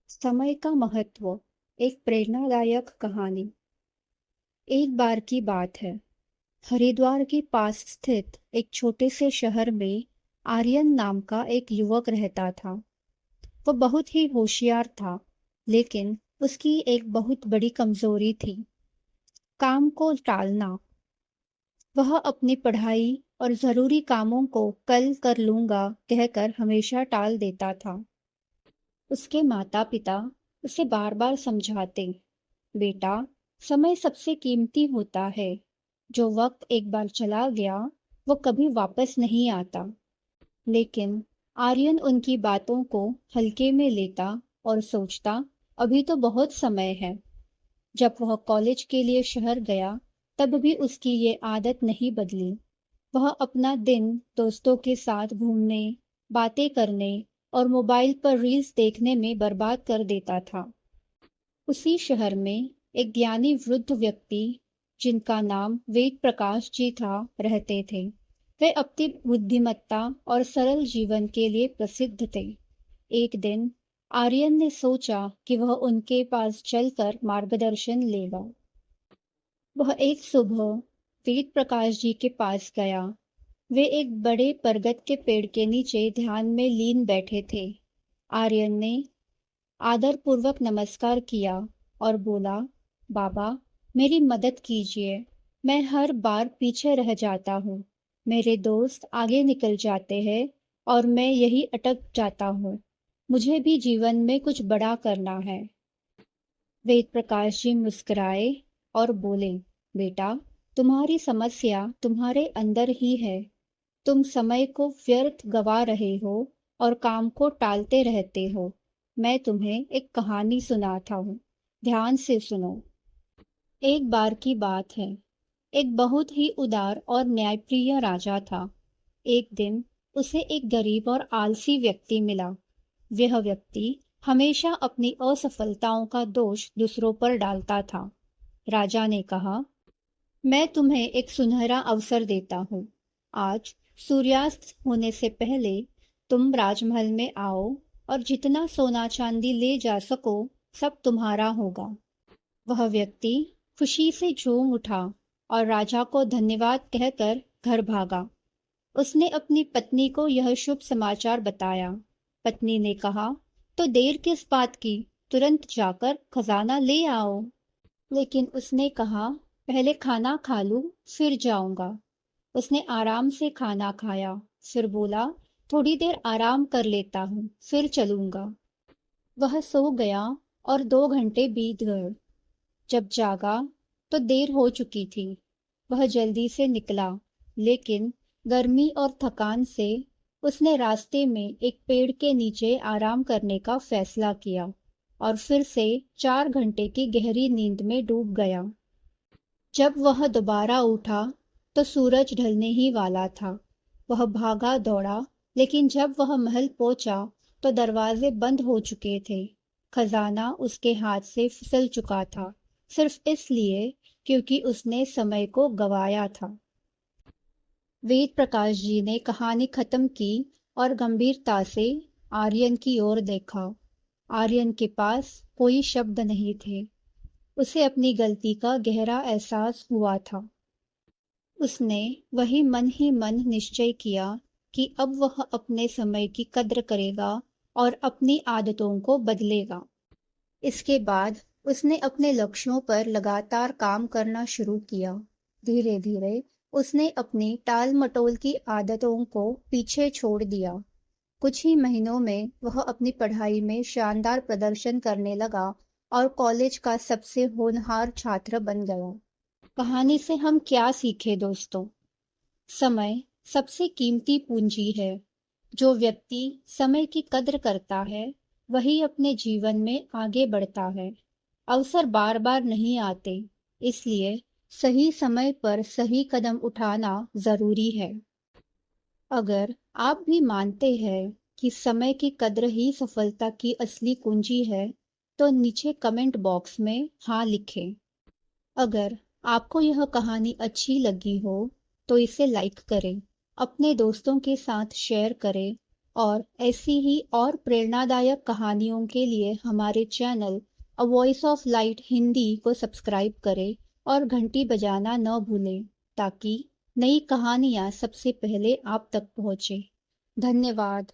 समय का महत्व। एक प्रेरणादायक कहानी। एक बार की बात है। हरिद्वार के पास स्थित एक छोटे से शहर में आर्यन नाम का एक युवक रहता था। वह बहुत ही होशियार था, लेकिन उसकी एक बहुत बड़ी कमजोरी थी, काम को टालना। वह अपनी पढ़ाई और जरूरी कामों को कल कर लूंगा कहकर हमेशा टाल देता था। उसके माता पिता उसे बार बार समझाते, बेटा, समय सबसे कीमती होता है। जो वक्त एक बार चला गया वो कभी वापस नहीं आता। लेकिन आर्यन उनकी बातों को हल्के में लेता और सोचता, अभी तो बहुत समय है। जब वह कॉलेज के लिए शहर गया, तब भी उसकी ये आदत नहीं बदली। वह अपना दिन दोस्तों के साथ घूमने, बातें करने और मोबाइल पर रील्स देखने में बर्बाद कर देता था। उसी शहर में एक ज्ञानी वृद्ध व्यक्ति, जिनका नाम वेद प्रकाश जी था, रहते थे। वे अपनी बुद्धिमत्ता और सरल जीवन के लिए प्रसिद्ध थे। एक दिन आर्यन ने सोचा कि वह उनके पास चलकर मार्गदर्शन लेगा। वह एक सुबह वेद प्रकाश जी के पास गया। वे एक बड़े बरगद के पेड़ के नीचे ध्यान में लीन बैठे थे। आर्यन ने आदरपूर्वक नमस्कार किया और बोला, बाबा, मेरी मदद कीजिए। मैं हर बार पीछे रह जाता हूँ। मेरे दोस्त आगे निकल जाते हैं और मैं यही अटक जाता हूँ। मुझे भी जीवन में कुछ बड़ा करना है। वेद प्रकाश जी मुस्कुराए और बोले, बेटा, तुम्हारी समस्या तुम्हारे अंदर ही है। तुम समय को व्यर्थ गवा रहे हो और काम को टालते रहते हो। मैं तुम्हें एक कहानी सुनाता हूँ, ध्यान से सुनो। एक बार की बात है। एक बहुत ही उदार और न्यायप्रिय राजा था। एक दिन उसे एक गरीब और आलसी व्यक्ति मिला। वह व्यक्ति हमेशा अपनी असफलताओं का दोष दूसरों पर डालता था। राजा ने कहा, मैं तुम्हें एक सुनहरा अवसर देता हूँ। आज सूर्यास्त होने से पहले तुम राजमहल में आओ और जितना सोना चांदी ले जा सको सब तुम्हारा होगा। वह व्यक्ति खुशी से झूम उठा और राजा को धन्यवाद कहकर घर भागा। उसने अपनी पत्नी को यह शुभ समाचार बताया। पत्नी ने कहा, तो देर किस बात की, तुरंत जाकर खजाना ले आओ। लेकिन उसने कहा, पहले खाना खा लूं, फिर जाऊंगा। उसने आराम से खाना खाया, फिर बोला, थोड़ी देर आराम कर लेता हूँ, फिर चलूंगा। वह सो गया और 2 घंटे बीत गए। जब जागा तो देर हो चुकी थी। वह जल्दी से निकला, लेकिन गर्मी और थकान से उसने रास्ते में एक पेड़ के नीचे आराम करने का फैसला किया और फिर से 4 घंटे की गहरी नींद में डूब गया। जब वह दोबारा उठा तो सूरज ढलने ही वाला था। वह भागा दौड़ा, लेकिन जब वह महल पहुंचा तो दरवाजे बंद हो चुके थे। खजाना उसके हाथ से फिसल चुका था, सिर्फ इसलिए क्योंकि उसने समय को गवाया था। वेद प्रकाश जी ने कहानी खत्म की और गंभीरता से आर्यन की ओर देखा। आर्यन के पास कोई शब्द नहीं थे। उसे अपनी गलती का गहरा एहसास हुआ था। उसने वही मन ही मन निश्चय किया कि अब वह अपने समय की कद्र करेगा और अपनी आदतों को बदलेगा। इसके बाद उसने अपने लक्ष्यों पर लगातार काम करना शुरू किया। धीरे धीरे उसने अपनी टाल मटोल की आदतों को पीछे छोड़ दिया। कुछ ही महीनों में वह अपनी पढ़ाई में शानदार प्रदर्शन करने लगा और कॉलेज का सबसे होनहार छात्र बन गया। कहानी से हम क्या सीखे दोस्तों? समय सबसे कीमती पूंजी है। जो व्यक्ति समय की कद्र करता है वही अपने जीवन में आगे बढ़ता है। अवसर बार बार नहीं आते, इसलिए सही समय पर सही कदम उठाना जरूरी है। अगर आप भी मानते हैं कि समय की कद्र ही सफलता की असली कुंजी है, तो नीचे कमेंट बॉक्स में हाँ लिखें। अगर आपको यह कहानी अच्छी लगी हो तो इसे लाइक करें, अपने दोस्तों के साथ शेयर करें और ऐसी ही और प्रेरणादायक कहानियों के लिए हमारे channel a voice of light Hindi को सब्सक्राइब करें और घंटी बजाना न भूलें ताकि नई कहानियाँ सबसे पहले आप तक पहुँचे। धन्यवाद।